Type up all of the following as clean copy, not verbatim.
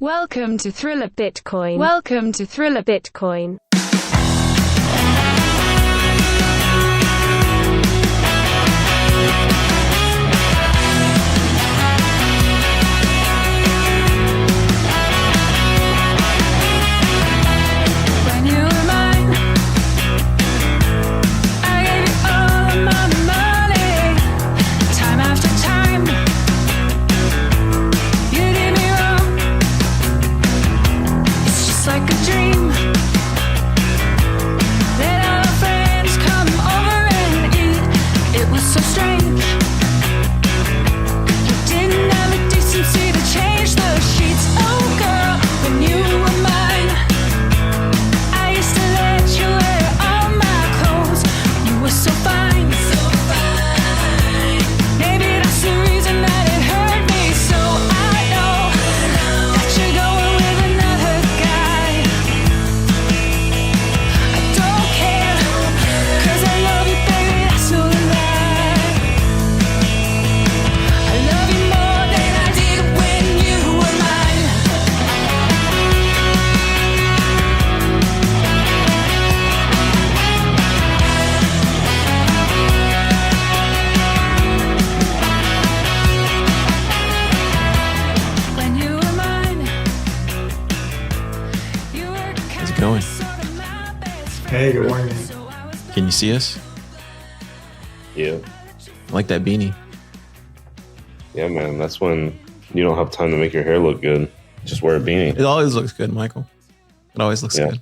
Welcome to Thriller Bitcoin. Welcome to Thriller Bitcoin. Hey, good morning. Can you see us? Yeah. I like that beanie. Yeah, man. That's when you don't have time to make your hair look good. Just wear a beanie. It always looks good, Michael. It always looks good.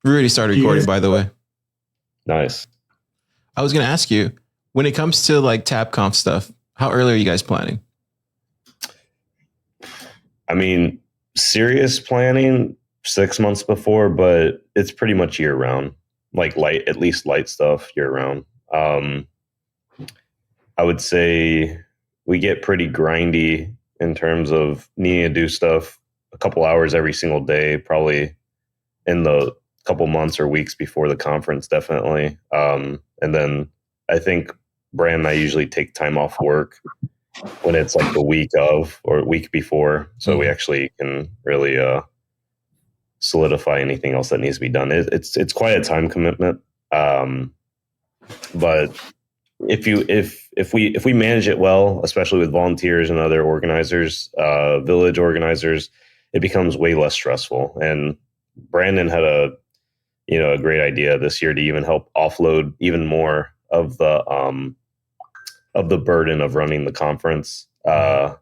We already started recording, by the way. Nice. I was going to ask you, when it comes to like TabConf stuff, how early are you guys planning? I mean, serious planning 6 months before, but it's pretty much year round. Like at least light stuff year round. I would say we get pretty grindy in terms of needing to do stuff a couple hours every single day, probably in the couple months or weeks before the conference, definitely. And then I think Brand and I usually take time off work when it's like the week of or week before. So we actually can really solidify anything else that needs to be done. It's quite a time commitment. But if we manage it well, especially with volunteers and other organizers, village organizers, it becomes way less stressful. And Brandon had a great idea this year to even help offload even more of the burden of running the conference. Shout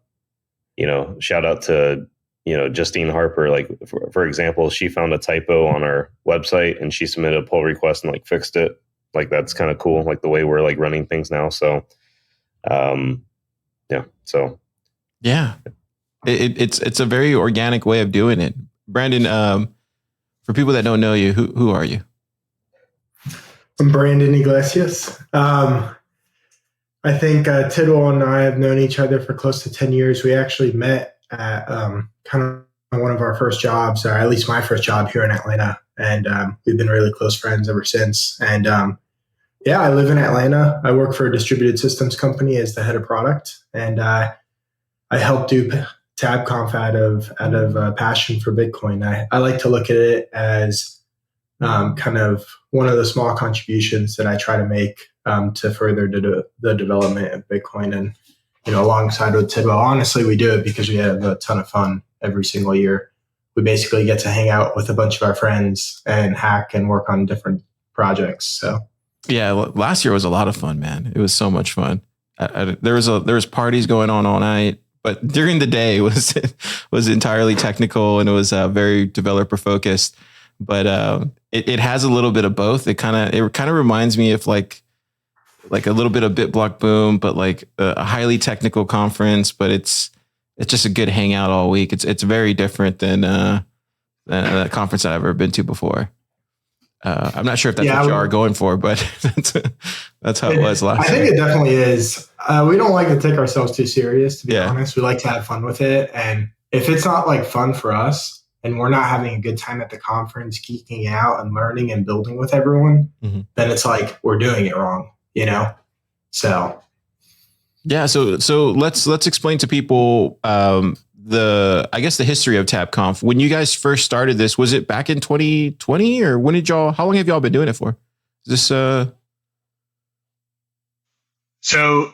out to Justine Harper. Like for example, she found a typo on our website and she submitted a pull request and like fixed it. Like that's kind of cool. Like the way we're like running things now. So, It's a very organic way of doing it. Brandon, for people that don't know you, who are you? I'm Brandon Iglesias. I think Tidwell and I have known each other for close to 10 years. We actually met at kind of one of our first jobs, or at least my first job here in Atlanta. And we've been really close friends ever since. And I live in Atlanta. I work for a distributed systems company as the head of product. And I help do TabConf out of passion for Bitcoin. I like to look at it as kind of one of the small contributions that I try to make to further the development of Bitcoin. And, alongside with Tidwell, honestly, we do it because we have a ton of fun every single year. We basically get to hang out with a bunch of our friends and hack and work on different projects. So, yeah, last year was a lot of fun, man. It was so much fun. There was parties going on all night, but during the day it was entirely technical and it was very developer focused. But it has a little bit of both. It kind of reminds me of like a little bit of BitBlock Boom, but like a highly technical conference. But it's just a good hangout all week. It's very different than a conference that I've ever been to before. I'm not sure if that's what you are going for, but that's how it was last year. I think it definitely is. We don't like to take ourselves too serious, to be honest. We like to have fun with it. And if it's not like fun for us and we're not having a good time at the conference, geeking out and learning and building with everyone, then it's like we're doing it wrong, So yeah, so let's explain to people I guess the history of TabConf. When you guys first started this, was it back in 2020 or how long have y'all been doing it for? Is this So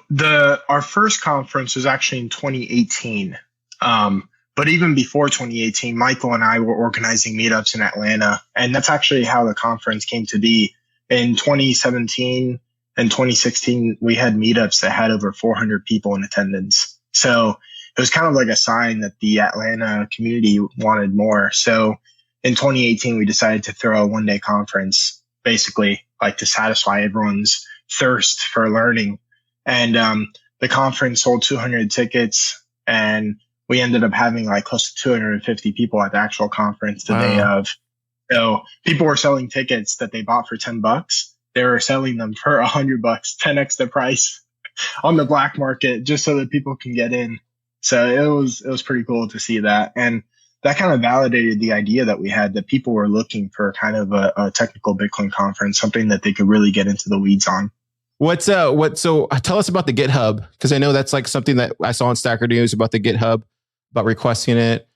our first conference was actually in 2018. But even before 2018, Michael and I were organizing meetups in Atlanta, and that's actually how the conference came to be. In 2017 and 2016, we had meetups that had over 400 people in attendance. So it was kind of like a sign that the Atlanta community wanted more. So in 2018, we decided to throw a one-day conference, basically like to satisfy everyone's thirst for learning. And the conference sold 200 tickets, and we ended up having like close to 250 people at the actual conference the day of. So people were selling tickets that they bought for $10. They were selling them for $100, 10x the price on the black market, just so that people can get in. So it was pretty cool to see that. And that kind of validated the idea that we had, that people were looking for kind of a technical Bitcoin conference, something that they could really get into the weeds on. So tell us about the GitHub, because I know that's like something that I saw on Stacker News about the GitHub, about requesting it,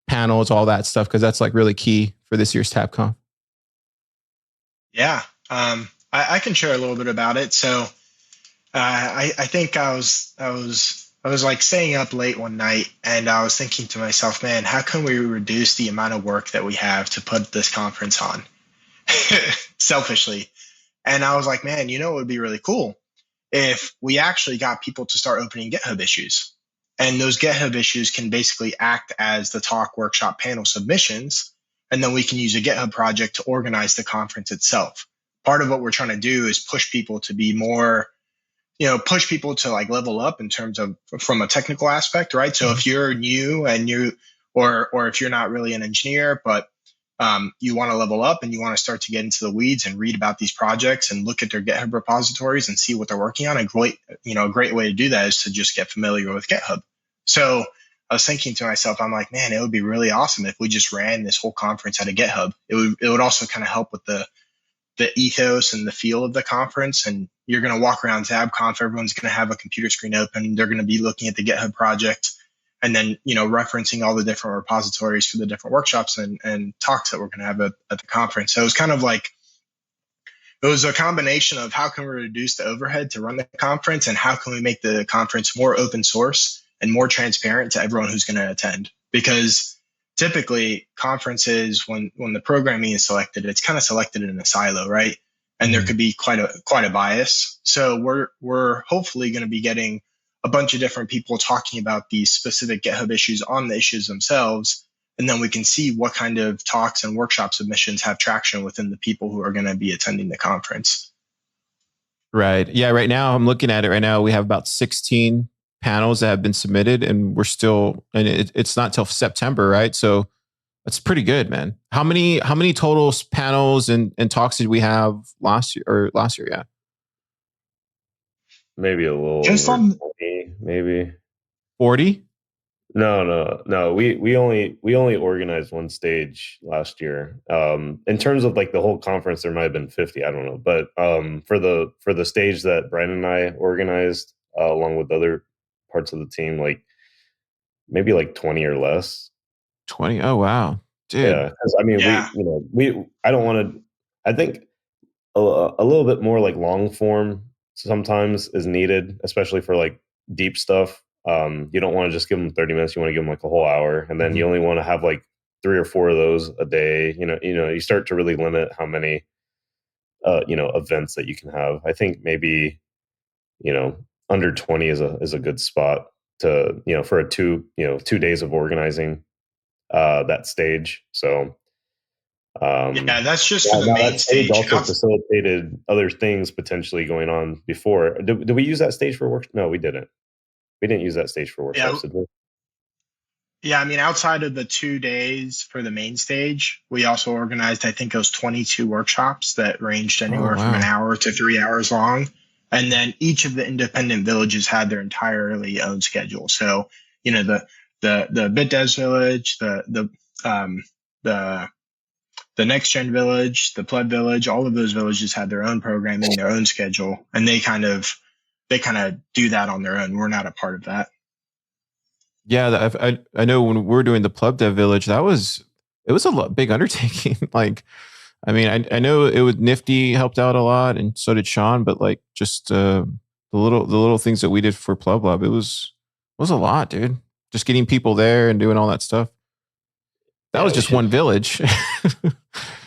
panels, all that stuff, because that's like really key for this year's TabConf. Yeah, I can share a little bit about it. So I think I was like staying up late one night, and I was thinking to myself, man, how can we reduce the amount of work that we have to put this conference on? Selfishly. And I was like, man, you know, it would be really cool if we actually got people to start opening GitHub issues. And those GitHub issues can basically act as the talk, workshop, panel submissions. And then we can use a GitHub project to organize the conference itself. Part of what we're trying to do is push people to be more, push people to like level up in terms of from a technical aspect, right? So if you're new and or if you're not really an engineer, but you want to level up and you want to start to get into the weeds and read about these projects and look at their GitHub repositories and see what they're working on. A great way to do that is to just get familiar with GitHub. So I was thinking to myself, I'm like, man, it would be really awesome if we just ran this whole conference out of GitHub. It would also kind of help with the ethos and the feel of the conference. And you're going to walk around TabConf, everyone's going to have a computer screen open. They're going to be looking at the GitHub project, and then, referencing all the different repositories for the different workshops and talks that we're going to have at the conference. So it was kind of like, it was a combination of how can we reduce the overhead to run the conference, and how can we make the conference more open source and more transparent to everyone who's going to attend. Because typically conferences, when the programming is selected, it's kind of selected in a silo, right? And there could be quite a bias. So we're hopefully going to be getting a bunch of different people talking about these specific GitHub issues on the issues themselves. And then we can see what kind of talks and workshop submissions have traction within the people who are going to be attending the conference. Right. Yeah. Right now, I'm looking at it right now. We have about 16 panels that have been submitted, and we're still, and it's not till September, right? So that's pretty good, man. How many total panels and talks did we have last year? Yeah. Maybe a little just over on 20, maybe 40. No. We only organized one stage last year. In terms of like the whole conference, there might have been 50. I don't know, but for the stage that Brian and I organized, along with other parts of the team, like maybe like 20 or less. 20. Oh wow, dude. Yeah, because I mean, Yeah. I don't want to. I think a little bit more like long form sometimes is needed, especially for like deep stuff. You don't want to just give them 30 minutes. You want to give them like a whole hour, and then you only want to have like 3 or 4 of those a day. You start to really limit how many, events that you can have. I think maybe, under 20 is a good spot to, for a 2 days of organizing that stage. So that's just for the main that stage stage. also facilitated other things potentially going on before. Did we use that stage for work? No, we didn't. We didn't use that stage for workshops, did we? Yeah, I mean, outside of the 2 days for the main stage, we also organized, I think it was 22 workshops that ranged anywhere from an hour to 3 hours long. And then each of the independent villages had their entirely own schedule. So, the BitDevs village, the Next Gen village, the Pleb village, all of those villages had their own programming, their own schedule, and they kind of do that on their own. We're not a part of that. Yeah, I know when we were doing the Pleb Dev Village, it was a big undertaking. Like, I mean, I know it was Nifty helped out a lot, and so did Sean. But like, just the little things that we did for Pleb Lab, it was a lot, dude. Just getting people there and doing all that stuff. That Yeah, was just one village.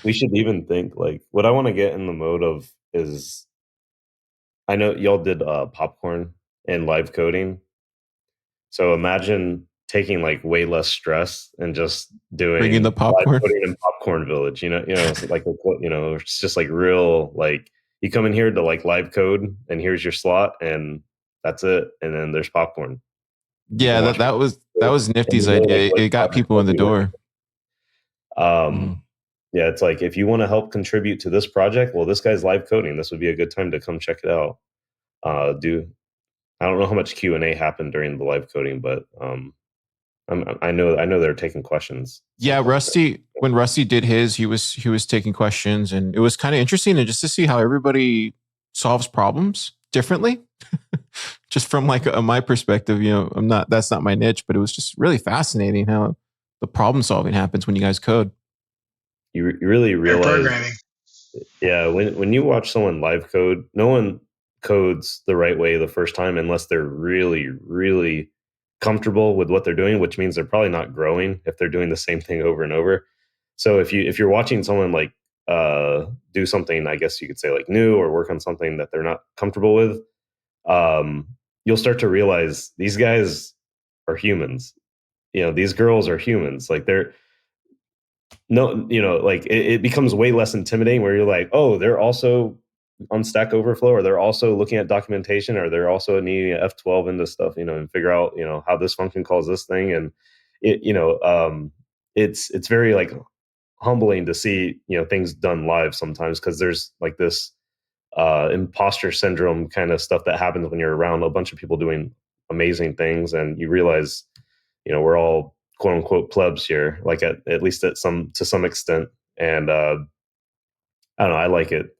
we should even think like what I want to get in the mode of is I know y'all did popcorn and live coding. So imagine taking like way less stress and just Bringing the doing live popcorn. coding in popcorn village. So like it's just like real like you come in here to like live code and here's your slot and that's it. And then there's popcorn. You Yeah, can watch that was and Nifty's you know like idea. what It got project people in the you're working. door. Um yeah, it's like if you want to help contribute to this project, well, this guy's live coding. This would be a good time to come check it out. Do I don't know how much Q&A happened during the live coding, but I know they're taking questions Yeah, sometimes. Rusty. When Rusty did his, he was taking questions, and it was kind of interesting, and just to see how everybody solves problems differently. Just from like my perspective, I'm not that's not my niche, but it was just really fascinating how the problem solving happens when you guys code. You really realize, programming. yeah, when you watch someone live code, no one codes the right way the first time unless they're really, really comfortable with what they're doing, which means they're probably not growing if they're doing the same thing over and over. So if you're watching someone like do something, I guess you could say like new or work on something that they're not comfortable with, um, you'll start to realize these guys are humans. These girls are humans. Like they're no, like it becomes way less intimidating where you're like, oh, they're also on Stack Overflow, or they're also looking at documentation, or they're also needing F12 into stuff, and figure out, how this function calls this thing. And it, it's very like humbling to see, things done live sometimes because there's like this imposter syndrome kind of stuff that happens when you're around a bunch of people doing amazing things, and you realize, we're all quote unquote plebs here, like at least to some extent. And I don't know, I like it.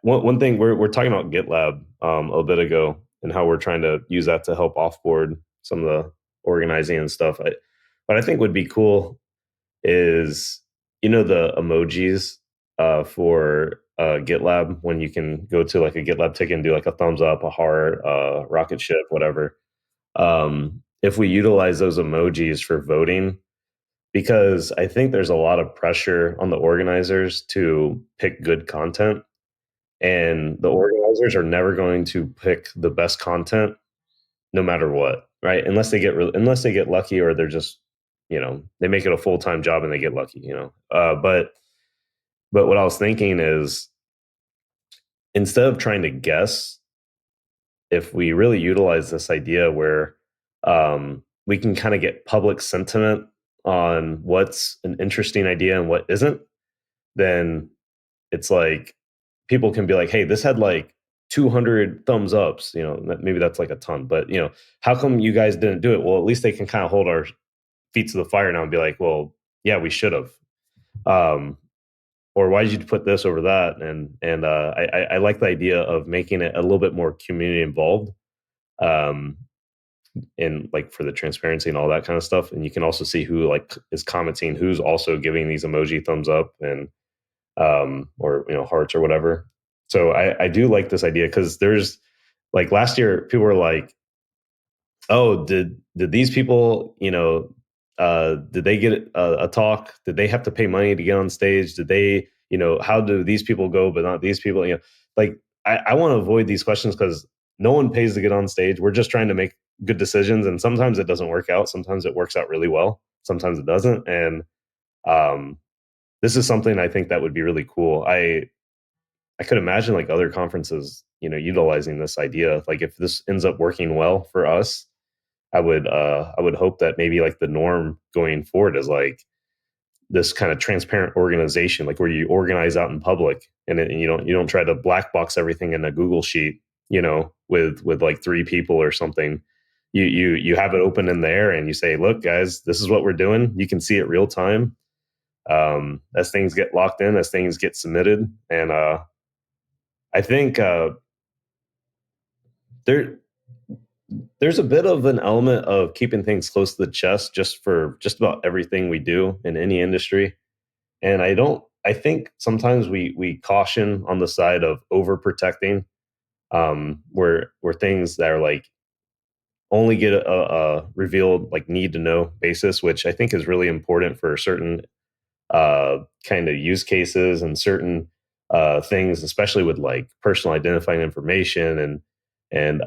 One thing we're talking about GitLab a bit ago and how we're trying to use that to help offboard some of the organizing and stuff. What I think would be cool is the emojis for GitLab, when you can go to like a GitLab ticket and do like a thumbs up, a heart, rocket ship, whatever. If we utilize those emojis for voting, because I think there's a lot of pressure on the organizers to pick good content, and the organizers are never going to pick the best content no matter what, right? Unless they get lucky, or they're just they make it a full-time job and they get lucky, but what I was thinking is, instead of trying to guess, if we really utilize this idea where we can kind of get public sentiment on what's an interesting idea and what isn't, then it's like people can be like, hey, this had like 200 thumbs ups, maybe that's like a ton, but how come you guys didn't do it? Well, at least they can kind of hold our feet to the fire now and be like, well, yeah, we should have. Or why did you put this over that? And I like the idea of making it a little bit more community involved, um, in like for the transparency and all that kind of stuff. And you can also see who like is commenting, who's also giving these emoji thumbs up and or hearts or whatever. So I do like this idea because there's like last year people were like, oh, did these people, did they get a talk? Did they have to pay money to get on stage? Did they, how do these people go, but not these people? Like I want to avoid these questions because no one pays to get on stage. We're just trying to make good decisions, and sometimes it doesn't work out. Sometimes it works out really well. Sometimes it doesn't, and um, this is something I think that would be really cool. I could imagine like other conferences, utilizing this idea. Like if this ends up working well for us, I would hope that maybe like the norm going forward is like this kind of transparent organization, like where you organize out in public, and you don't try to black box everything in a Google sheet, with like three people or something. You have it open in there and you say, look, guys, this is what we're doing. You can see it real time, as things get locked in, as things get submitted, and I think there there's a bit of an element of keeping things close to the chest just for just about everything we do in any industry. And I think sometimes we caution on the side of overprotecting, where things that are like only get a revealed like need to know basis, which I think is really important for certain kind of use cases and certain things, especially with like personal identifying information and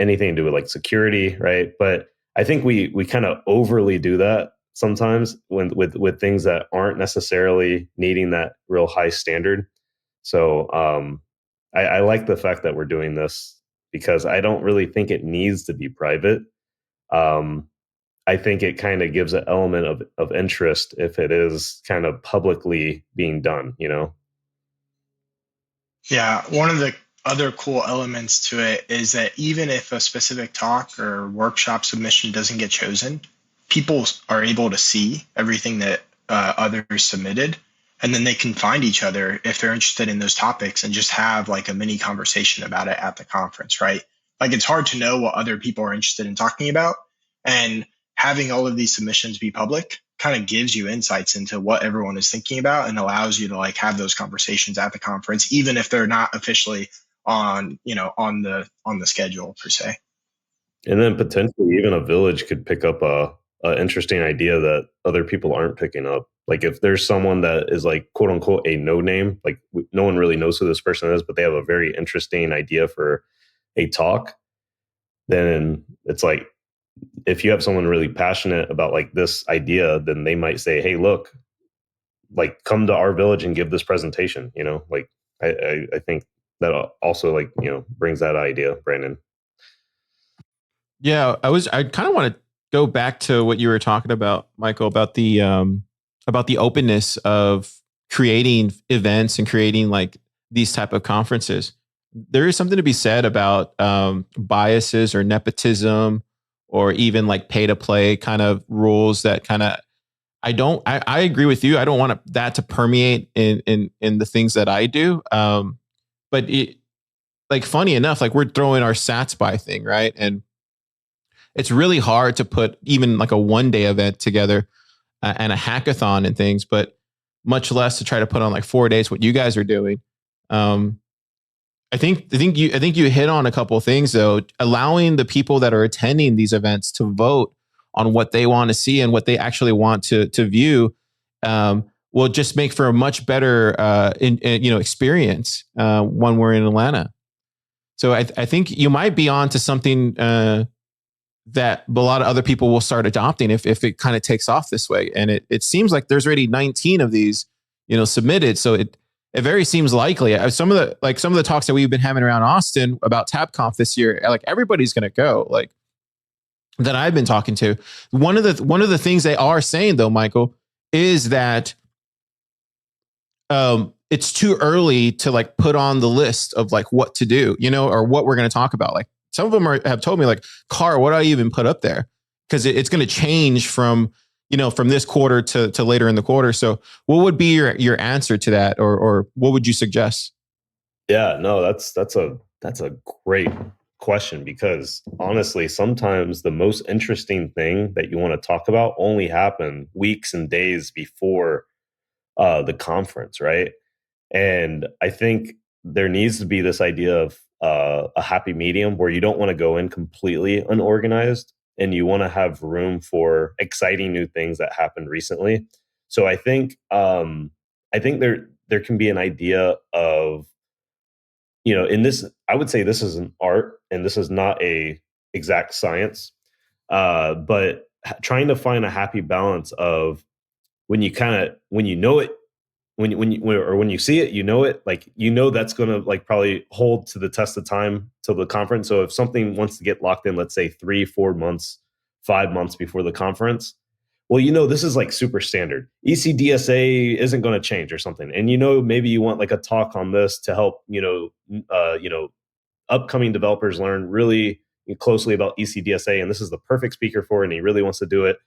anything to do with like security, right? But I think we kind of overly do that sometimes when with things that aren't necessarily needing that real high standard. So I like the fact that we're doing this because I don't really think it needs to be private. Um, I think it kind of gives an element of interest if it is kind of publicly being done, you know? Yeah, one of the other cool elements to it is that even if a specific talk or workshop submission doesn't get chosen, people are able to see everything that others submitted, and then they can find each other if they're interested in those topics and just have like a mini conversation about it at the conference, right? Like it's hard to know what other people are interested in talking about, and having all of these submissions be public kind of gives you insights into what everyone is thinking about and allows you to like have those conversations at the conference, even if they're not officially on, on the schedule per se. And then potentially even a village could pick up a interesting idea that other people aren't picking up. Like if there's someone that is like quote unquote a no name, like no one really knows who this person is, but they have a very interesting idea for a talk, then it's like if you have someone really passionate about like this idea, then they might say, "Hey, look, like come to our village and give this presentation." You know, like I think that also like brings that idea, Brandon. Yeah, I kind of want to go back to what you were talking about, Michael, about the openness of creating events and creating like these type of conferences. There is something to be said about biases or nepotism or even like pay to play kind of rules that kind of I agree with you. I don't want that to permeate in the things that I do. But it, like funny enough, like we're throwing our Sats by thing, right? And it's really hard to put even like a 1 day event together and a hackathon and things, but much less to try to put on like 4 days, what you guys are doing. I think you hit on a couple of things though, allowing the people that are attending these events to vote on what they want to see and what they actually want to view, will just make for a much better experience when we're in Atlanta. So I think you might be on to something that a lot of other people will start adopting if it kind of takes off this way. And it seems like there's already 19 of these, submitted. So it very seems likely. Some of the talks that we've been having around Austin about TabConf this year, like everybody's going to go, like that I've been talking to. One of the things they are saying though, Michael, is that it's too early to like put on the list of like what to do, or what we're going to talk about. Like some of them have told me like, Car, what do I even put up there? Because it's going to change from this quarter to later in the quarter. So what would be your answer to that? Or what would you suggest? Yeah, no, that's a great question, because honestly, sometimes the most interesting thing that you want to talk about only happen weeks and days before the conference, right? And I think there needs to be this idea of a happy medium where you don't want to go in completely unorganized and you want to have room for exciting new things that happened recently. So I think there can be an idea of, in this, I would say this is an art and this is not a exact science, but trying to find a happy balance of when you know it, when you see it, like that's going to like probably hold to the test of time till the conference. So if something wants to get locked in, let's say 3-4 months, 5 months before the conference, well, this is like super standard. ECDSA isn't going to change or something, and maybe you want like a talk on this to help upcoming developers learn really closely about ECDSA, and this is the perfect speaker for it, and he really wants to do it.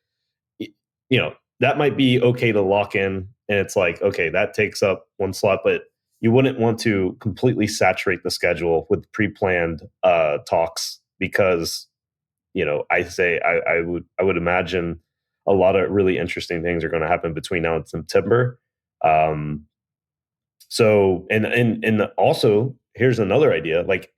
That might be okay to lock in, and it's like, okay, that takes up one slot, but you wouldn't want to completely saturate the schedule with pre-planned talks because, I would imagine a lot of really interesting things are going to happen between now and September. So, and also here's another idea, like,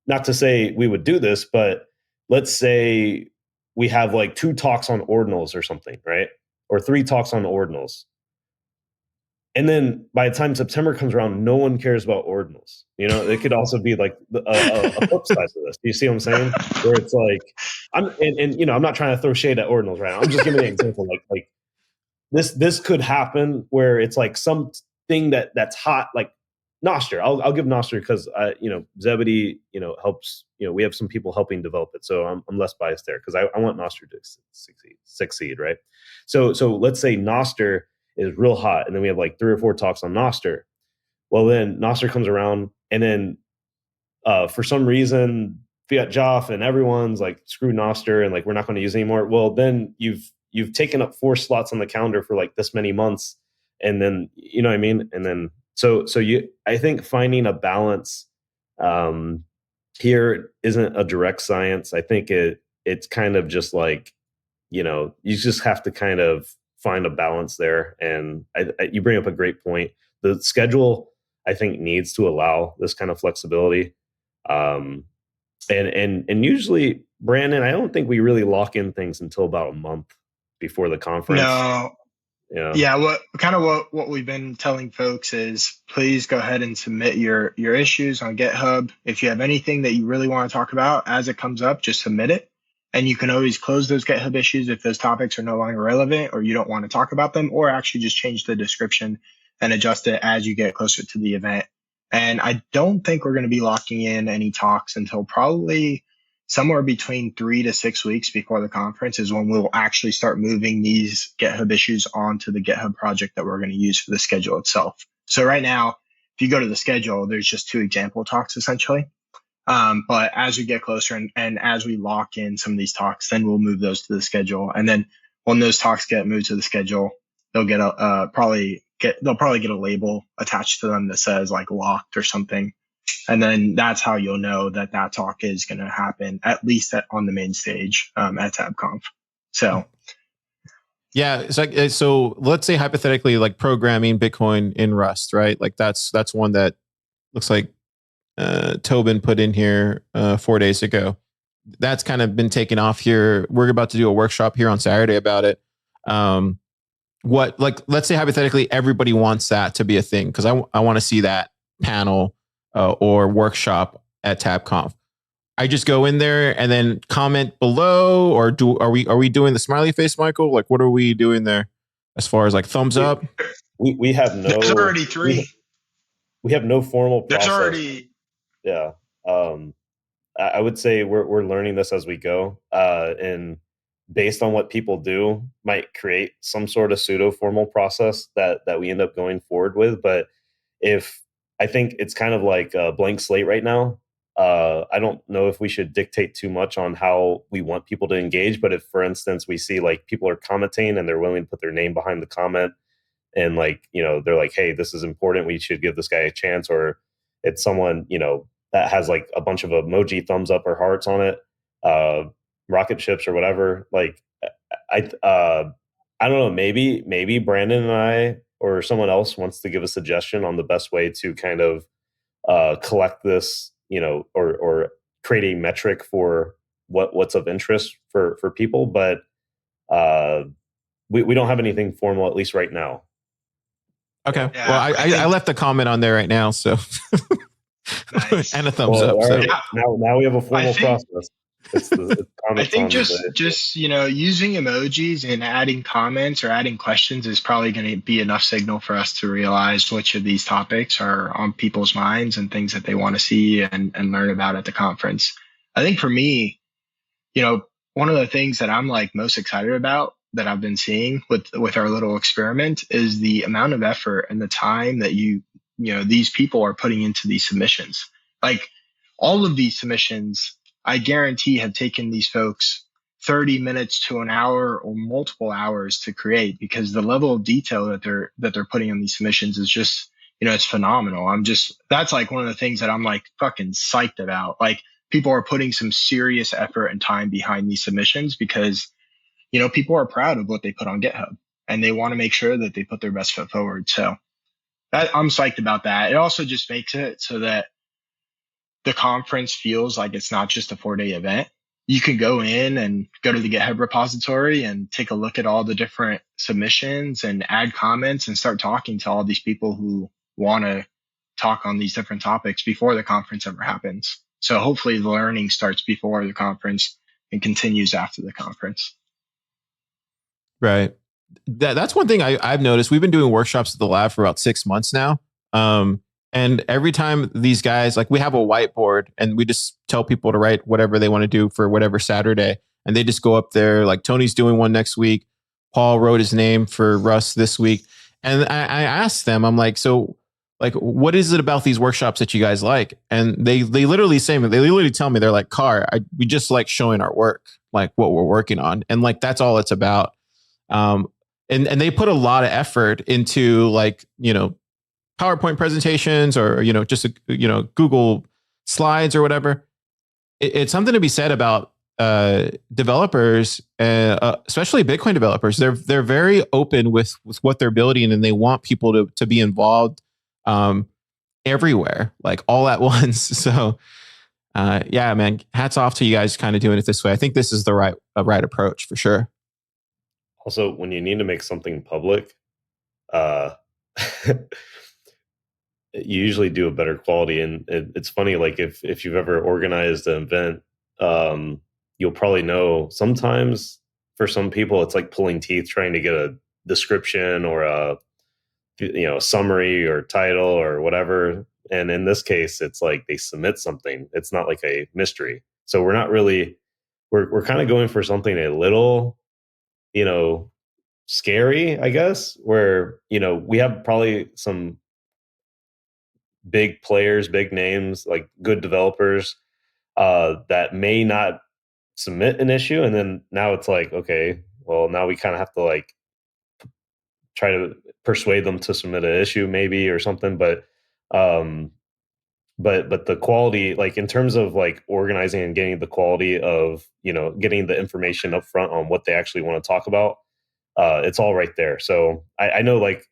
not to say we would do this, but let's say we have like 2 talks on ordinals or something, right? Or 3 talks on ordinals. And then by the time September comes around, no one cares about ordinals. It could also be like a flip side to this. Do you see what I'm saying? Where it's like, I'm not trying to throw shade at ordinals right now. I'm just giving an example. Like this could happen where it's like something that's hot, like Nostr. I'll give Nostr because Zebedee helps. We have some people helping develop it, so I'm less biased there because I want Nostr to succeed, right? So let's say Nostr is real hot, and then we have like 3 or 4 talks on Nostr. Well, then Nostr comes around, and then for some reason Fiat Joff and everyone's like, screw Nostr, and like, we're not going to use it anymore. Well, then you've taken up 4 slots on the calendar for like this many months, and then you know what I mean. And then I think finding a balance here isn't a direct science. I think it's kind of just like, you just have to kind of find a balance there. And you bring up a great point. The schedule, I think, needs to allow this kind of flexibility. And usually, Brandon, I don't think we really lock in things until about a month before the conference. No. Yeah. What we've been telling folks is, please go ahead and submit your issues on GitHub. If you have anything that you really want to talk about as it comes up, just submit it. And you can always close those GitHub issues if those topics are no longer relevant or you don't want to talk about them, or actually just change the description and adjust it as you get closer to the event. And I don't think we're going to be locking in any talks until probably somewhere between 3 to 6 weeks before the conference is when we'll actually start moving these GitHub issues onto the GitHub project that we're going to use for the schedule itself. So right now, if you go to the schedule, there's just 2 example talks essentially. But as we get closer and as we lock in some of these talks, then we'll move those to the schedule. And then when those talks get moved to the schedule, they'll get probably get a label attached to them that says like locked or something. And then that's how you'll know that talk is going to happen, at least on the main stage at TabConf. So. Yeah. It's like, so let's say hypothetically, like programming Bitcoin in Rust, right? Like that's one that looks like Tobin put in here 4 days ago. That's kind of been taken off here. We're about to do a workshop here on Saturday about it. Let's say hypothetically everybody wants that to be a thing, because I want to see that panel or workshop at TabConf. I just go in there and then comment below, or are we doing the smiley face, Michael? Like, what are we doing there as far as like thumbs up? We have no. There's already 3. We have no formal process. There's already. Yeah. I would say we're learning this as we go, and based on what people do, might create some sort of pseudo formal process that we end up going forward with. But I think it's kind of like a blank slate right now. I don't know if we should dictate too much on how we want people to engage. But if, for instance, we see like people are commenting and they're willing to put their name behind the comment, and like, they're like, hey, this is important, we should give this guy a chance, or it's someone, that has like a bunch of emoji thumbs up or hearts on it, rocket ships or whatever. Like, I don't know, maybe Brandon and I or someone else wants to give a suggestion on the best way to kind of collect this, or create a metric for what's of interest for people. But we don't have anything formal, at least right now. Okay. Yeah, well, I left a comment on there right now, so nice. And a thumbs up. Right. So. Now we have a formal process. I think just using emojis and adding comments or adding questions is probably going to be enough signal for us to realize which of these topics are on people's minds and things that they want to see and learn about at the conference. I think for me, one of the things that I'm like most excited about that I've been seeing with our little experiment is the amount of effort and the time that these people are putting into these submissions. Like, all of these submissions, I guarantee, have taken these folks 30 minutes to an hour or multiple hours to create, because the level of detail that they're putting on these submissions is just, it's phenomenal. That's like one of the things that I'm like fucking psyched about. Like, people are putting some serious effort and time behind these submissions because, people are proud of what they put on GitHub and they want to make sure that they put their best foot forward. So I'm psyched about that. It also just makes it so that the conference feels like it's not just a 4-day event. You can go in and go to the GitHub repository and take a look at all the different submissions and add comments and start talking to all these people who want to talk on these different topics before the conference ever happens. So hopefully the learning starts before the conference and continues after the conference. Right. That's one thing I've noticed. We've been doing workshops at the lab for about 6 months now. And every time these guys, like we have a whiteboard and we just tell people to write whatever they want to do for whatever Saturday. And they just go up there, like Tony's doing one next week. Paul wrote his name for Russ this week. And I asked them, I'm like, so like, what is it about these workshops that you guys like? And they literally tell me, they're like, we just like showing our work, like what we're working on. And like, that's all it's about. And they put a lot of effort into like, PowerPoint presentations or, just, Google slides or whatever. It's something to be said about developers, especially Bitcoin developers. They're very open with what they're building and they want people to be involved everywhere, like all at once. So yeah, man, hats off to you guys kind of doing it this way. I think this is the right approach for sure. Also, when you need to make something public, you usually do a better quality. And it's funny, like if you've ever organized an event, you'll probably know sometimes for some people, it's like pulling teeth trying to get a description or a summary or title or whatever. And in this case, it's like they submit something. It's not like a mystery. So we're not really, we're kind of going for something a little, scary, I guess, where, we have probably some big players, big names, like good developers that may not submit an issue. And then now it's like, okay, well, now we kind of have to like try to persuade them to submit an issue maybe or something. But the quality, like in terms of like organizing and getting the quality of, getting the information up front on what they actually want to talk about, it's all right there. So I know like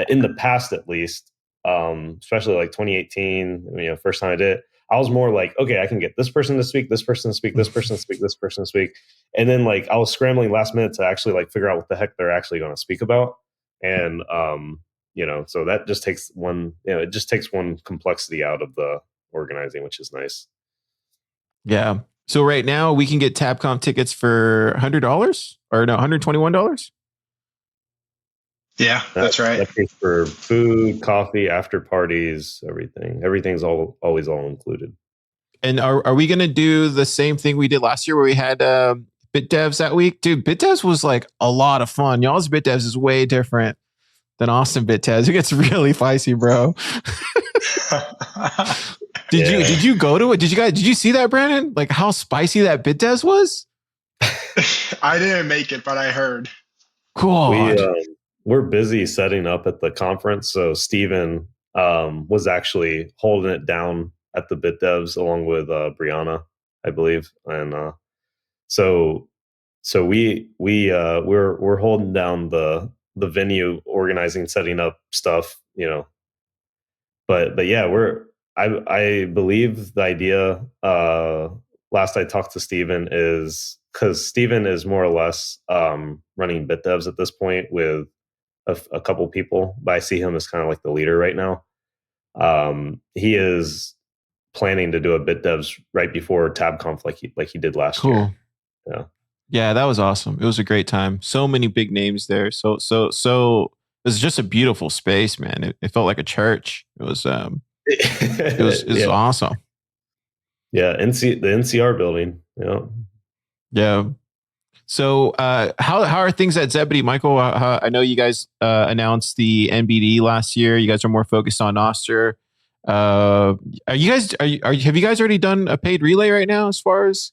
in the past, at least, especially like 2018, first time I did it, I was more like, okay, I can get this person to speak, this person to speak, this person to speak, this person to speak. And then like I was scrambling last minute to actually like figure out what the heck they're actually going to speak about. And, so that just takes it just takes one complexity out of the organizing, which is nice. Yeah. So right now we can get TabConf tickets for $100 or no, $121. Yeah, that's right. That pays for food, coffee, after parties, everything. Everything's always all included. And are we going to do the same thing we did last year where we had BitDevs that week? Dude, BitDevs was like a lot of fun. Y'all's BitDevs is way different than Austin BitDevs. It gets really feisty, bro. Did you go to it? Did you see that, Brandon? Like how spicy that BitDevs was? I didn't make it, but I heard. Cool. We're busy setting up at the conference. So Steven was actually holding it down at the BitDevs along with Brianna, I believe. And so we're holding down the venue, organizing, setting up stuff, But yeah, I believe the idea last I talked to Steven is because Steven is more or less running BitDevs at this point with a couple people, but I see him as kind of like the leader right now. He is planning to do a BitDevs right before TabConf, like he did last year. Yeah, that was awesome. It was a great time. So many big names there. So it was just a beautiful space, man. It felt like a church. It was awesome. Yeah, the NCR building. Yeah. So how are things at Zebedee, Michael? I know you guys announced the NBD last year. You guys are more focused on Oster. Have you guys already done a paid relay right now? As far as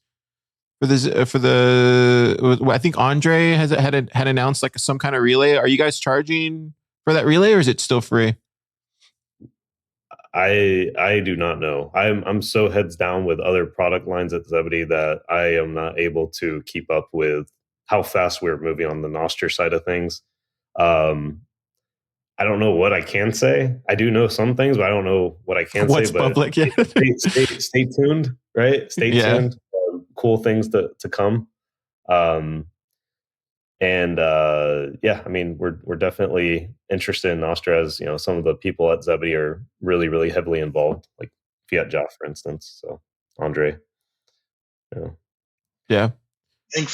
for the I think Andre had announced like some kind of relay. Are you guys charging for that relay, or is it still free? I do not know. I'm so heads down with other product lines at Zebedee that I am not able to keep up with how fast we're moving on the Nostr side of things. I don't know what I can say. I do know some things, but I don't know what I can What's say. But public? Yeah. stay tuned, right? Stay tuned. Cool things to come. Yeah, I mean, we're definitely interested in Nostra, as some of the people at Zebedee are really, really heavily involved, like Fiat Jeff, for instance. So Andre, yeah. I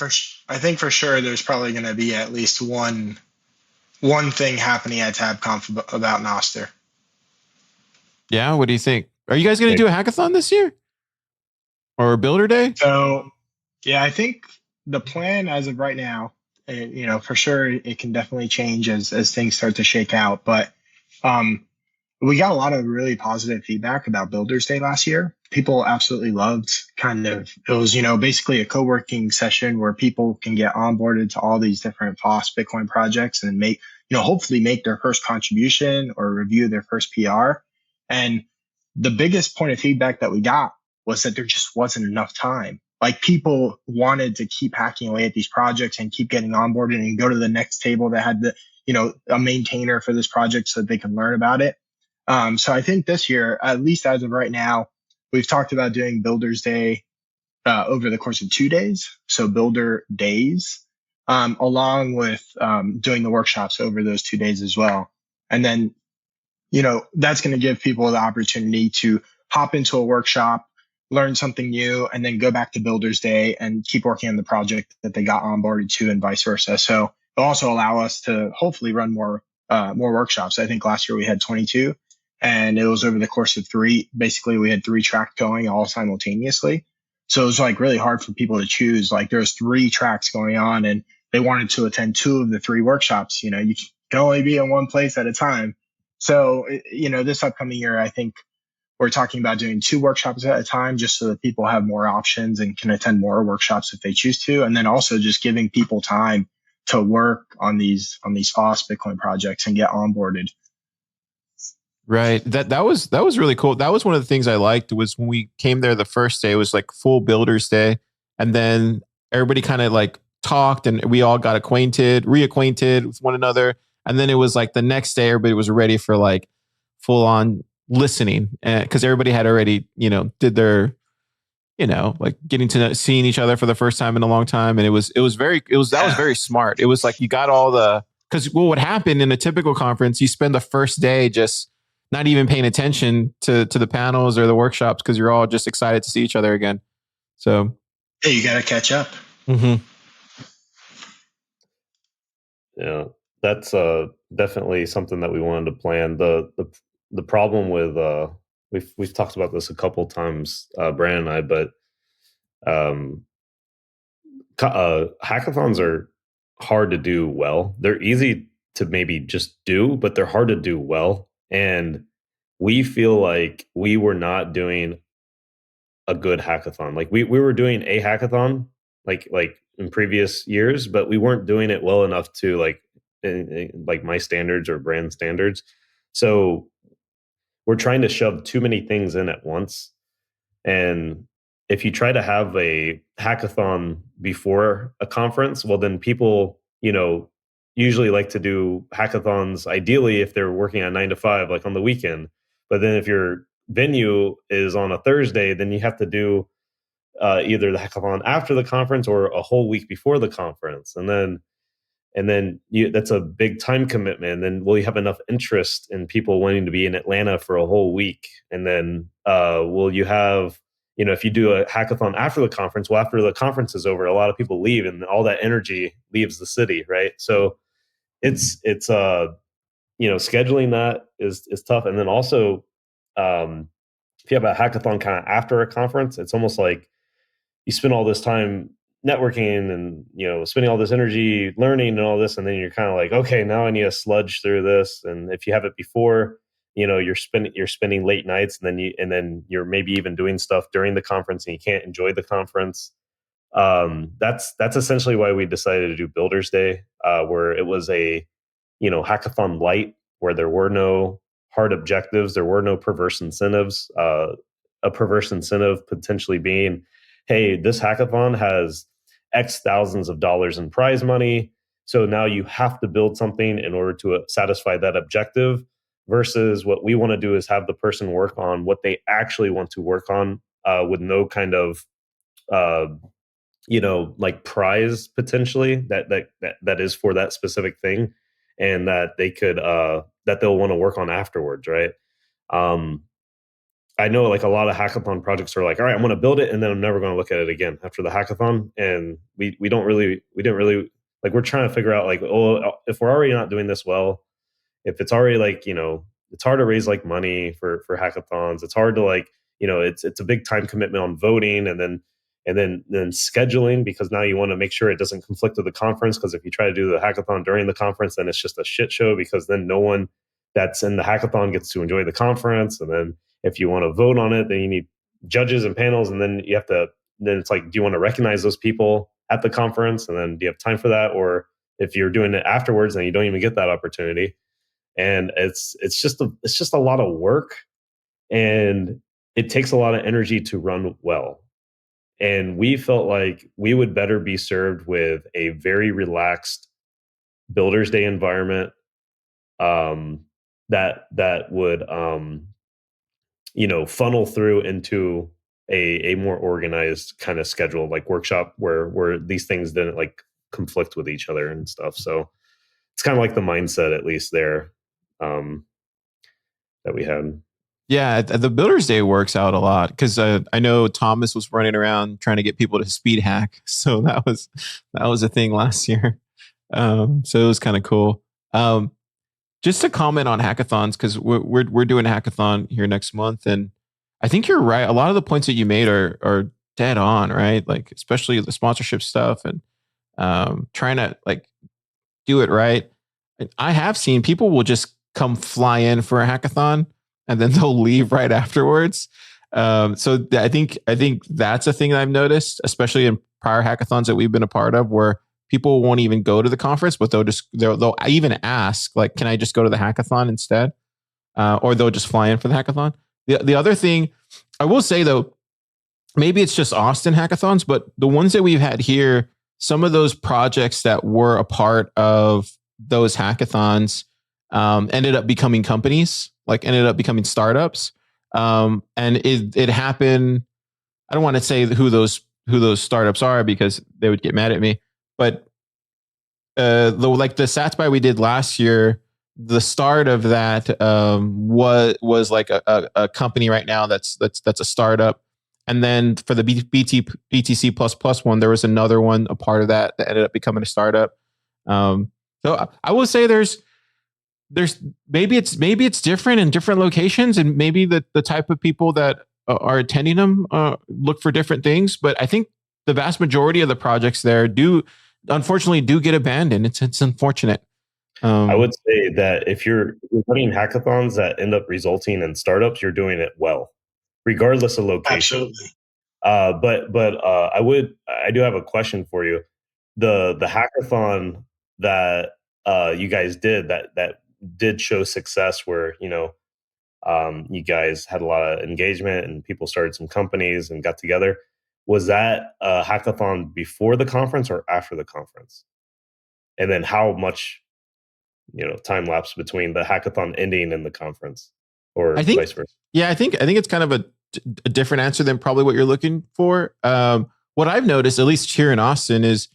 think for sure there's probably going to be at least one thing happening at TabConf about Nostr. Yeah, what do you think? Are you guys going to do a hackathon this year? Or Builder Day? So, yeah, I think the plan as of right now, for sure it can definitely change as things start to shake out. But we got a lot of really positive feedback about Builders Day last year. People absolutely loved it was, basically a co-working session where people can get onboarded to all these different FOSS Bitcoin projects and hopefully make their first contribution or review their first PR. And the biggest point of feedback that we got was that there just wasn't enough time. Like, people wanted to keep hacking away at these projects and keep getting onboarded and go to the next table that had a maintainer for this project so that they can learn about it. So I think this year, at least as of right now, we've talked about doing Builders Day over the course of 2 days. So Builder Days, along with doing the workshops over those 2 days as well. And then, that's going to give people the opportunity to hop into a workshop, learn something new, and then go back to Builders Day and keep working on the project that they got onboarded to, and vice versa. So it'll also allow us to hopefully run more workshops. I think last year we had 22. And it was over the course of 3. Basically, we had 3 tracks going all simultaneously. So it was like really hard for people to choose. Like, there's 3 tracks going on and they wanted to attend 2 of the 3 workshops. You can only be in one place at a time. So, this upcoming year, I think we're talking about doing 2 workshops at a time, just so that people have more options and can attend more workshops if they choose to. And then also just giving people time to work on these FOSS Bitcoin projects and get onboarded. Right. That was really cool. That was one of the things I liked, was when we came there the first day, it was like full Builders Day. And then everybody kind of like talked and we all got reacquainted with one another. And then it was like the next day, everybody was ready for like full on listening, because everybody had already, did their, like getting to seeing each other for the first time in a long time. And that was very smart. It was like you got all because what would happen in a typical conference, you spend the first day just not even paying attention to the panels or the workshops because you're all just excited to see each other again. So yeah, you got to catch up. Mm-hmm. Yeah, that's definitely something that we wanted to plan. The problem with we've talked about this a couple times, Brandon and I, but hackathons are hard to do well. They're easy to maybe just do, but they're hard to do well. And we feel like we were not doing a good hackathon. Like we were doing a hackathon like in previous years, but we weren't doing it well enough to like my standards or brand standards. So we're trying to shove too many things in at once. And if you try to have a hackathon before a conference, well, then people, usually like to do hackathons, ideally, if they're working at 9 to 5, like on the weekend. But then if your venue is on a Thursday, then you have to do either the hackathon after the conference or a whole week before the conference. And then that's a big time commitment. And then will you have enough interest in people wanting to be in Atlanta for a whole week? And then will you have, if you do a hackathon after the conference, well, after the conference is over, a lot of people leave and all that energy leaves the city, right? So it's scheduling that is tough. And then also, if you have a hackathon kind of after a conference, it's almost like you spend all this time networking and spending all this energy learning and all this, and then you're kind of like, okay, now I need to sludge through this. And if you have it before, you're spending late nights, and then you're maybe even doing stuff during the conference and you can't enjoy the conference. That's essentially why we decided to do Builders Day, where it was a hackathon light, where there were no hard objectives. There were no perverse incentives. A perverse incentive potentially being, hey, this hackathon has X thousands of dollars in prize money. So now you have to build something in order to satisfy that objective, versus what we want to do is have the person work on what they actually want to work on, with no kind of like prize potentially that is for that specific thing, and that they could that they'll want to work on afterwards, right? I know like a lot of hackathon projects are like, all right, I'm going to build it and then I'm never going to look at it again after the hackathon. And we didn't really like, we're trying to figure out like, oh, if we're already not doing this well, if it's already like, it's hard to raise like money for hackathons. It's hard to like, it's a big time commitment on voting, and then scheduling, because now you want to make sure it doesn't conflict with the conference. Because if you try to do the hackathon during the conference, then it's just a shit show, because then no one that's in the hackathon gets to enjoy the conference. And then if you want to vote on it, then you need judges and panels, and then you have to. Then it's like, do you want to recognize those people at the conference, and then do you have time for that? Or if you're doing it afterwards, then you don't even get that opportunity. And it's just a lot of work, and it takes a lot of energy to run well. And we felt like we would better be served with a very relaxed Builders Day environment, that would funnel through into a more organized kind of schedule, like workshop, where these things didn't like conflict with each other and stuff. So it's kind of like the mindset, at least there, that we had. Yeah, the Builders Day works out a lot, because I know Thomas was running around trying to get people to speed hack, so that was a thing last year. So it was kind of cool. Just to comment on hackathons, because we're doing a hackathon here next month, and I think you're right. A lot of the points that you made are dead on, right? Like especially the sponsorship stuff, and trying to like do it right. I have seen people will just come fly in for a hackathon and then they'll leave right afterwards. So I think that's a thing that I've noticed, especially in prior hackathons that we've been a part of, where people won't even go to the conference, but they'll even ask, like, can I just go to the hackathon instead? Or they'll just fly in for the hackathon. The other thing I will say, though, maybe it's just Austin hackathons, but the ones that we've had here, some of those projects that were a part of those hackathons ended up becoming companies, like ended up becoming startups. And it happened. I don't want to say who those startups are, because they would get mad at me. But like the SatsBuy we did last year, the start of that was like a company right now that's a startup. And then for the BTC++ one, there was another one, a part of that ended up becoming a startup. So I will say there's maybe it's different in different locations, and maybe the type of people that are attending them look for different things. But I think the vast majority of the projects there unfortunately get abandoned. It's unfortunate. I would say that if you're running hackathons that end up resulting in startups, you're doing it well, regardless of location. Absolutely. But I do have a question for you. The hackathon that you guys did that did show success, where you guys had a lot of engagement and people started some companies and got together. Was that a hackathon before the conference or after the conference? And then how much time lapse between the hackathon ending and the conference, or vice versa? Yeah, I think it's kind of a different answer than probably what you're looking for. What I've noticed, at least here in Austin, is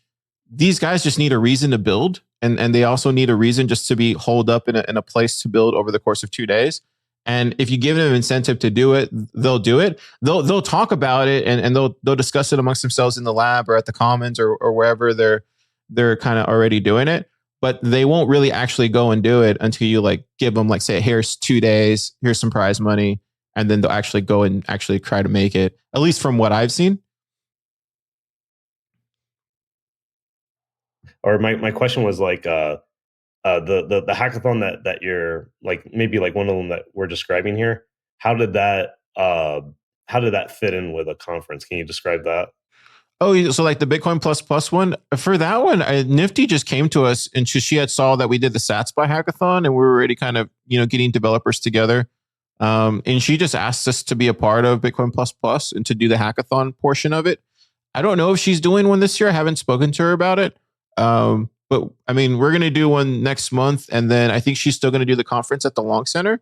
these guys just need a reason to build, and they also need a reason just to be holed up in a place to build over the course of 2 days. And if you give them incentive to do it, they'll do it. They'll talk about it, and they'll discuss it amongst themselves in the lab or at the commons or wherever they're kind of already doing it. But they won't really actually go and do it until you like give them, like, say, here's 2 days, here's some prize money, and then they'll actually go and actually try to make it. At least from what I've seen. Or my question was like the hackathon that you're like, maybe like one of them that we're describing here. How did that fit in with a conference? Can you describe that? Oh, so like the Bitcoin plus one for that one, Nifty just came to us and she had saw that we did the Sats by hackathon and we were already kind of, getting developers together. And she just asked us to be a part of Bitcoin plus and to do the hackathon portion of it. I don't know if she's doing one this year. I haven't spoken to her about it. But I mean, we're going to do one next month. And then I think she's still going to do the conference at the Long Center.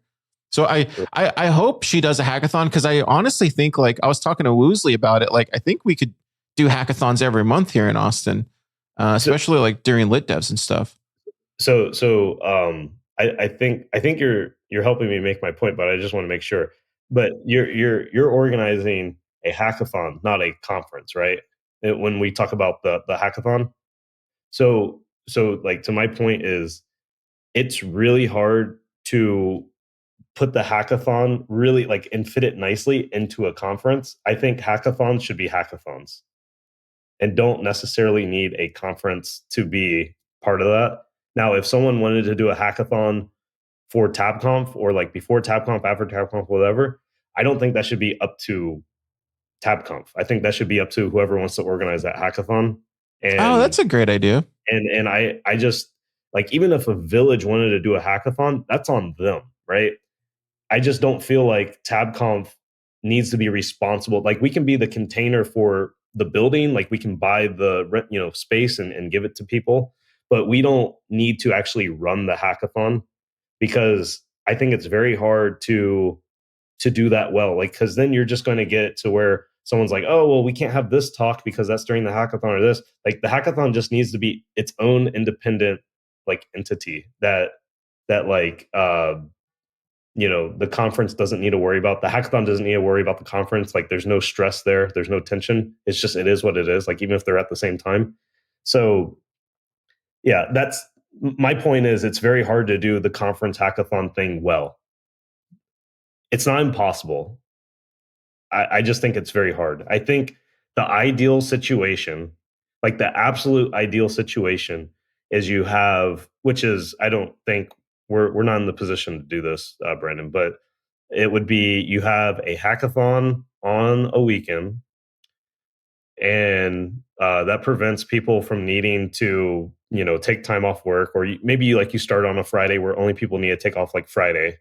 So I hope she does a hackathon because I honestly think, like, I was talking to Woosley about it. Like, I think we could do hackathons every month here in Austin, especially like during lit devs and stuff. I think you're helping me make my point, but I just want to make sure. But you're organizing a hackathon, not a conference, right? When we talk about the hackathon. So like, to my point is, it's really hard to put the hackathon really like and fit it nicely into a conference. I think hackathons should be hackathons and don't necessarily need a conference to be part of that. Now, if someone wanted to do a hackathon for TabConf or like before TabConf, after TabConf, whatever, I don't think that should be up to TabConf. I think that should be up to whoever wants to organize that hackathon. And that's a great idea. And I just, like, even if a village wanted to do a hackathon, that's on them, right? I just don't feel like TabConf needs to be responsible. Like, we can be the container for the building, like we can buy the space and give it to people, but we don't need to actually run the hackathon, because I think it's very hard to do that well. Like, because then you're just going to get to where someone's like, oh, well, we can't have this talk because that's during the hackathon or this. Like, the hackathon just needs to be its own independent like entity that like the conference doesn't need to worry about. The hackathon doesn't need to worry about the conference. Like, there's no stress there. There's no tension. It's just, it is what it is. Like, even if they're at the same time. So yeah, that's my point is, it's very hard to do the conference hackathon thing well. It's not impossible. I just think it's very hard. I think the ideal situation, like the absolute ideal situation, is you have, which is, I don't think we're not in the position to do this, Brandon, but it would be, you have a hackathon on a weekend, and that prevents people from needing to, take time off work, or maybe you start on a Friday where only people need to take off like Friday.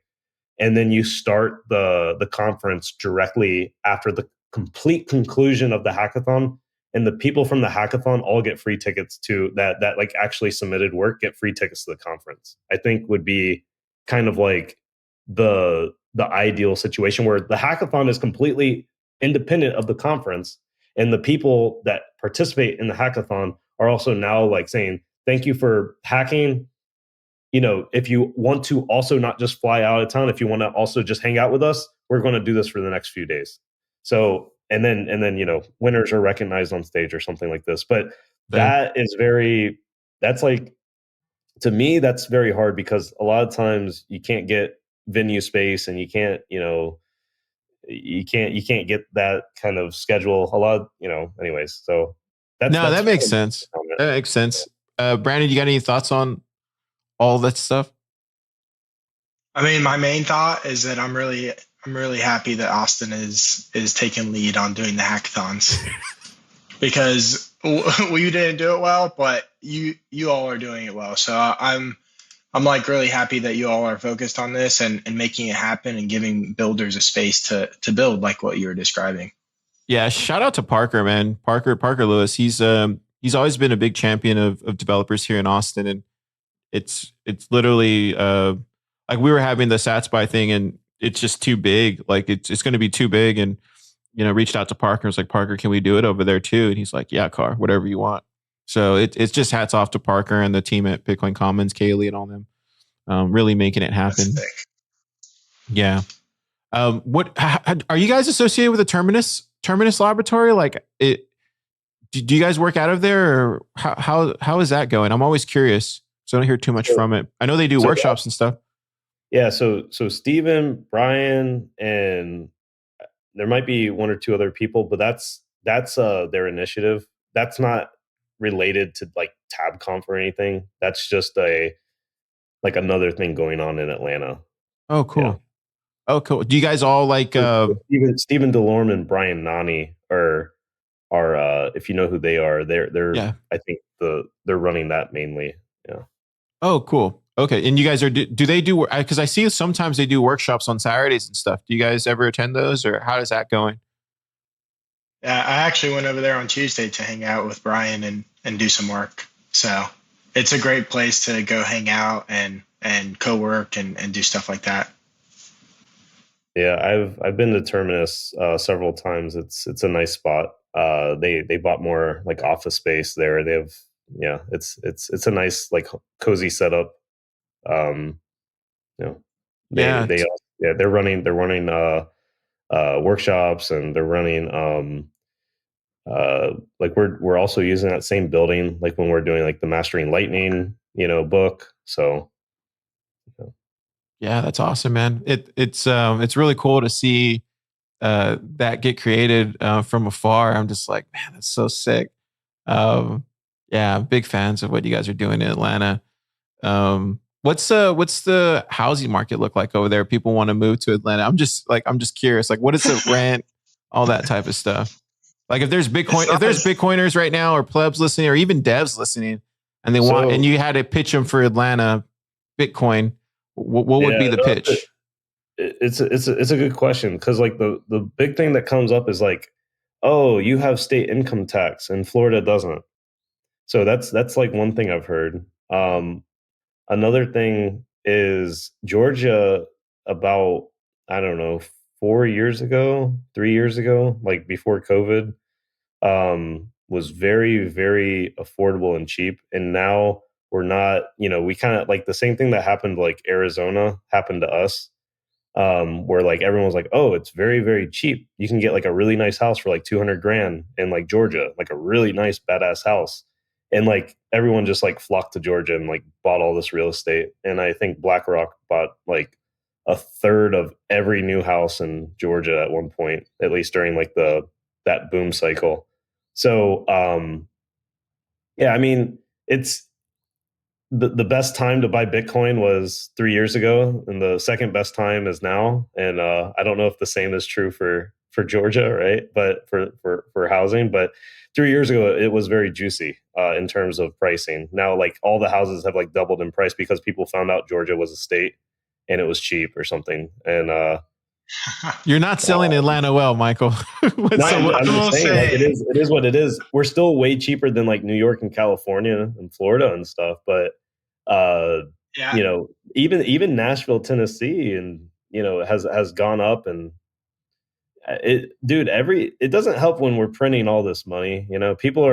And then you start the conference directly after the complete conclusion of the hackathon, and the people from the hackathon all get free tickets to that like actually submitted work, get free tickets to the conference. I think would be kind of like the ideal situation, where the hackathon is completely independent of the conference, and the people that participate in the hackathon are also now like saying, thank you for hacking. If you want to also not just fly out of town, if you want to also just hang out with us, we're going to do this for the next few days. So, and then, winners are recognized on stage or something like this. But that's like, to me, that's very hard, because a lot of times you can't get venue space, and you can't get that kind of schedule. A lot of, anyways. So that makes sense. That makes sense. Brandon, you got any thoughts on all that stuff? I mean, my main thought is that I'm really happy that Austin is taking lead on doing the hackathons, because we didn't do it well, but you all are doing it well. So I'm like really happy that you all are focused on this and making it happen, and giving builders a space to build, like what you were describing. Yeah, shout out to Parker, man. Parker Lewis. He's always been a big champion of developers here in Austin, and it's literally like we were having the Sats by thing, and it's just too big. Like, it's going to be too big, and reached out to Parker. Was like, Parker, can we do it over there too? And he's like, yeah, Car, whatever you want. So it's just hats off to Parker and the team at Bitcoin Commons, Kaylee and all them, really making it happen. Yeah. What are you guys associated with the Terminus Laboratory? Like, do you guys work out of there, or how is that going? I'm always curious, so I don't hear too much from it. I know they do workshops and stuff. Yeah. So Steven, Brian, and there might be one or two other people, but that's their initiative. That's not related to like TabConf or anything. That's just another thing going on in Atlanta. Oh, cool. Yeah. Oh, cool. Do you guys all like Steven Delorme and Brian Nani are are if you know who they are, they're Yeah. I think they're running that mainly. Yeah. Oh, cool. Okay. And you guys do they do, because I see sometimes they do workshops on Saturdays and stuff. Do you guys ever attend those, or how is that going? I actually went over there on Tuesday to hang out with Brian and do some work. So it's a great place to go hang out and co-work and do stuff like that. Yeah, I've been to Terminus several times. It's a nice spot. They bought more like office space there. They have it's a nice like cozy setup. You know, Yeah. they're running workshops, and they're running like we're also using that same building like when we're doing like the Mastering Lightning book. So Yeah, that's awesome, man. It's really cool to see that get created from afar. I'm just like, man, that's so sick. Yeah, big fans of what you guys are doing in Atlanta. What's the housing market look like over there? People want to move to Atlanta. I'm just curious. Like, what is the rent? All that type of stuff. Like, if there's Bitcoiners right now, or plebs listening, or even devs listening, and and you had to pitch them for Atlanta Bitcoin, what would be the pitch? It's a good question, because like the big thing that comes up is like, oh, you have state income tax and Florida doesn't. So that's like one thing I've heard. Another thing is Georgia, about, I don't know, 4 years ago, 3 years ago, like before COVID, was very, very affordable and cheap. And now we're not, we kind of like the same thing that happened like Arizona happened to us, where like everyone's like, oh, it's very, very cheap. You can get like a really nice house for like 200 grand in like Georgia, like a really nice badass house. And like everyone just like flocked to Georgia and like bought all this real estate. And I think BlackRock bought like a third of every new house in Georgia at one point, at least during like that boom cycle. So yeah, I mean, it's the best time to buy Bitcoin was 3 years ago, and the second best time is now. And I don't know if the same is true for Georgia, right? But for housing, but 3 years ago it was very juicy in terms of pricing. Now, like all the houses have like doubled in price because people found out Georgia was a state and it was cheap or something. And you're not selling Atlanta well, Michael. I'm just saying, like, it is what it is. We're still way cheaper than like New York and California and Florida and stuff, but Yeah. Even Nashville, Tennessee, and has gone up. And it doesn't help when we're printing all this money. People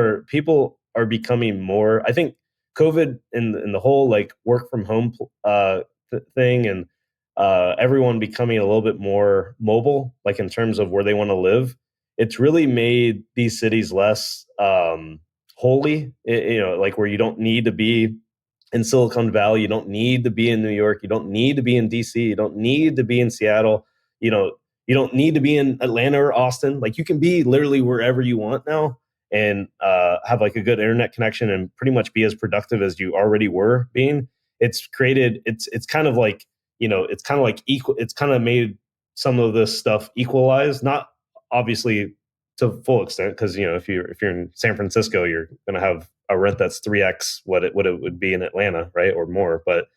are becoming more, I think COVID and the whole like work from home thing, and everyone becoming a little bit more mobile, like in terms of where they want to live. It's really made these cities less holy, like where you don't need to be in Silicon Valley. You don't need to be in New York. You don't need to be in DC. You don't need to be in Seattle. You don't need to be in Atlanta or Austin. Like, you can be literally wherever you want now, and have like a good internet connection and pretty much be as productive as you already were being. It's kind of like, it's kind of like equal. It's kind of made some of this stuff equalize, not obviously to full extent, because if you're in San Francisco, you're going to have a rent that's 3x what it would be in Atlanta, right, or more. But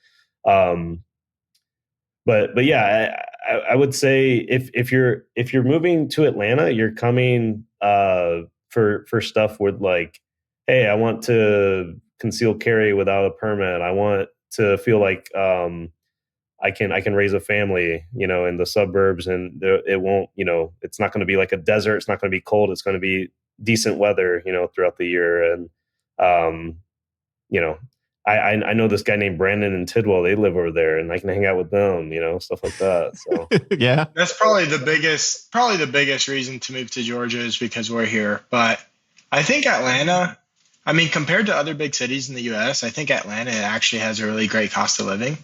yeah, I would say if you're moving to Atlanta, you're coming for stuff with like, hey, I want to conceal carry without a permit. I want to feel like I can raise a family, in the suburbs, and it won't, it's not going to be like a desert. It's not going to be cold. It's going to be decent weather, throughout the year. And, I know this guy named Brandon and Tidwell. They live over there, and I can hang out with them, stuff like that. So yeah, that's probably the biggest reason to move to Georgia is because we're here. But I think Atlanta, I mean, compared to other big cities in the U.S., I think Atlanta actually has a really great cost of living.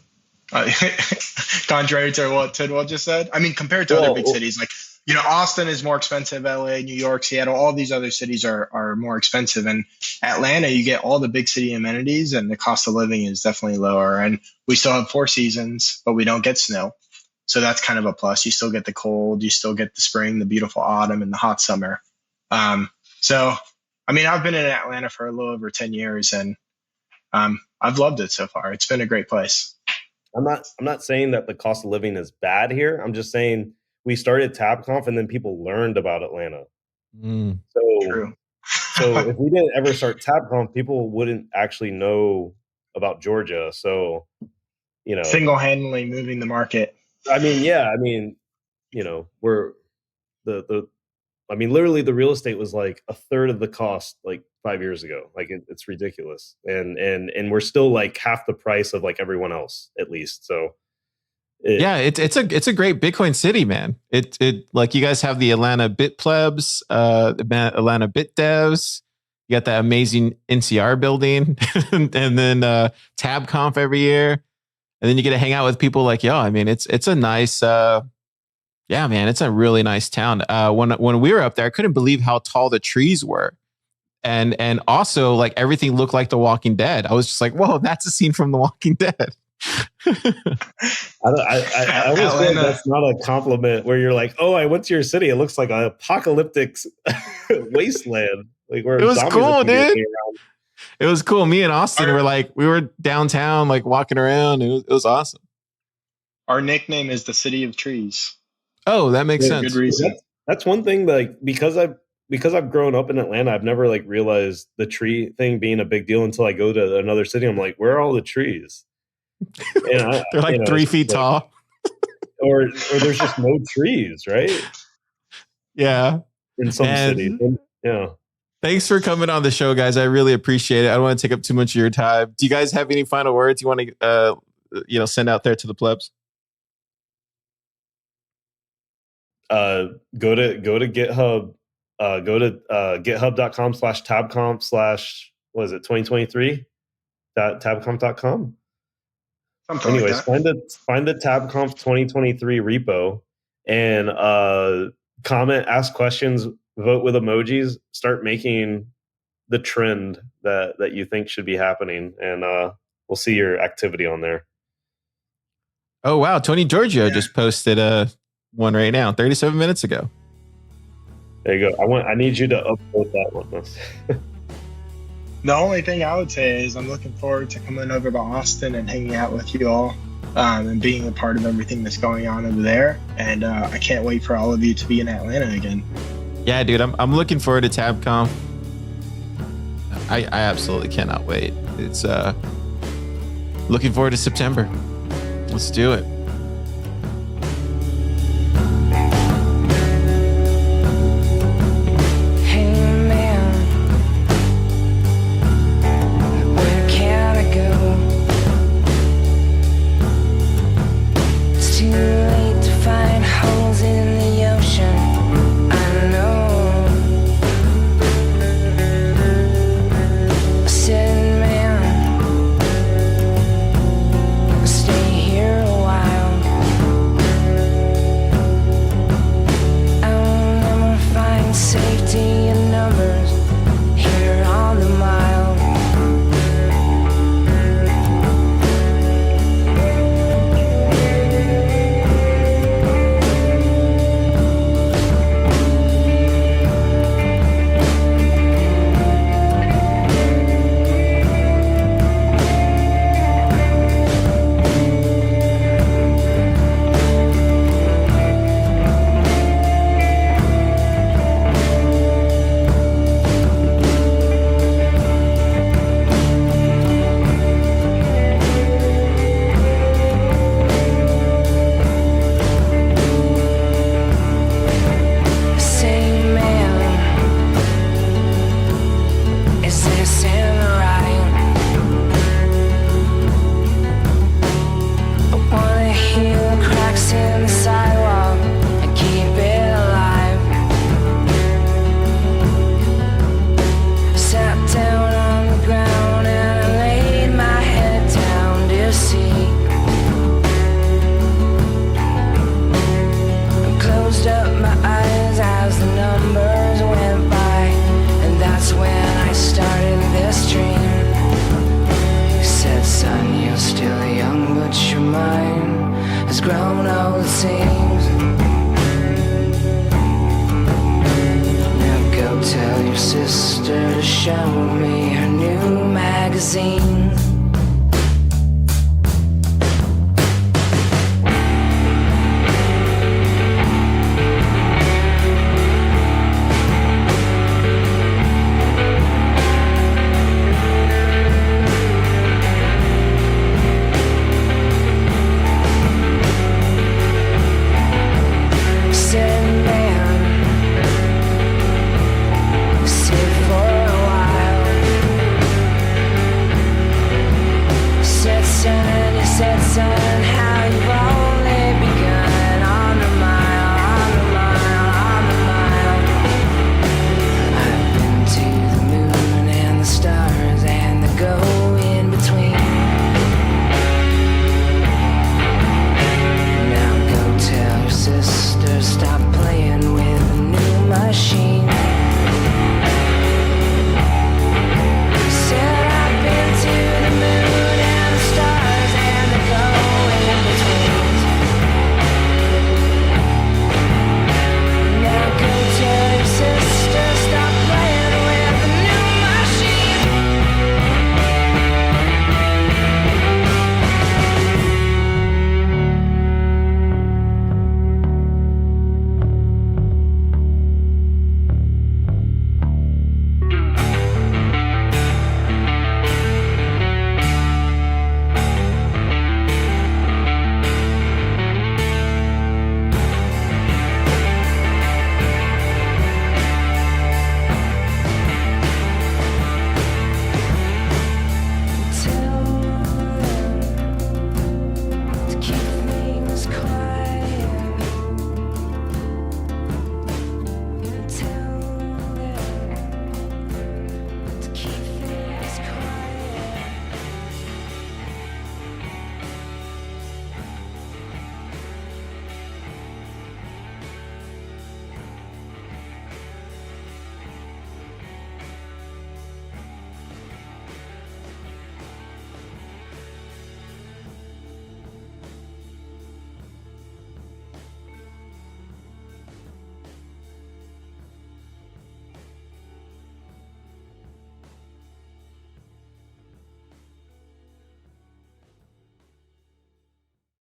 Contrary to what Tidwell just said. I mean, compared to other big cities, like, Austin is more expensive, LA, New York, Seattle, all these other cities are more expensive. And Atlanta, you get all the big city amenities, and the cost of living is definitely lower. And we still have 4 seasons, but we don't get snow. So that's kind of a plus. You still get the cold, you still get the spring, the beautiful autumn, and the hot summer. So, I mean, I've been in Atlanta for a little over 10 years, and I've loved it so far. It's been a great place. I'm not saying that the cost of living is bad here. I'm just saying we started TabConf and then people learned about Atlanta. True. So if we didn't ever start TabConf, people wouldn't actually know about Georgia. So, single-handedly moving the market. I mean, yeah, we're literally the real estate was like a third of the cost like 5 years ago. Like it's ridiculous. And we're still like half the price of like everyone else, at least. So it's a great Bitcoin city, man. It like you guys have the Atlanta Bit Plebs, the Atlanta Bit Devs. You got that amazing NCR building, and then TabConf every year, and then you get to hang out with people like yo. I mean, it's a nice, yeah, man. It's a really nice town. When we were up there, I couldn't believe how tall the trees were, and also like everything looked like The Walking Dead. I was just like, whoa, that's a scene from The Walking Dead. I always feel like that's not a compliment where you're like, oh, I went to your city. It looks like an apocalyptic wasteland. Like where it was cool, dude. It was cool. Me and Austin we were downtown, like walking around. It was awesome. Our nickname is the City of Trees. Oh, that makes sense. Good reason. That's one thing. Like because I've grown up in Atlanta, I've never like realized the tree thing being a big deal until I go to another city. I'm like, where are all the trees? And they're like 3 feet tall, or there's just no trees, right? Yeah, in some cities. Yeah. Thanks for coming on the show, guys. I really appreciate it. I don't want to take up too much of your time. Do you guys have any final words you want to send out there to the plebs? Go to GitHub. Go to github.com/tabconf/ what is it, 2023 tabconf.com. Anyways, like find the TabConf 2023 repo and comment, ask questions, vote with emojis, start making the trend that you think should be happening, and we'll see your activity on there. Oh wow, Tony Giorgio just posted one right now, 37 minutes ago. There you go. I need you to upload that one. The only thing I would say is I'm looking forward to coming over to Austin and hanging out with you all and being a part of everything that's going on over there. And I can't wait for all of you to be in Atlanta again. Yeah, dude, I'm looking forward to TabConf. I absolutely cannot wait. It's looking forward to September. Let's do it. Tell your sister to show me her new magazine.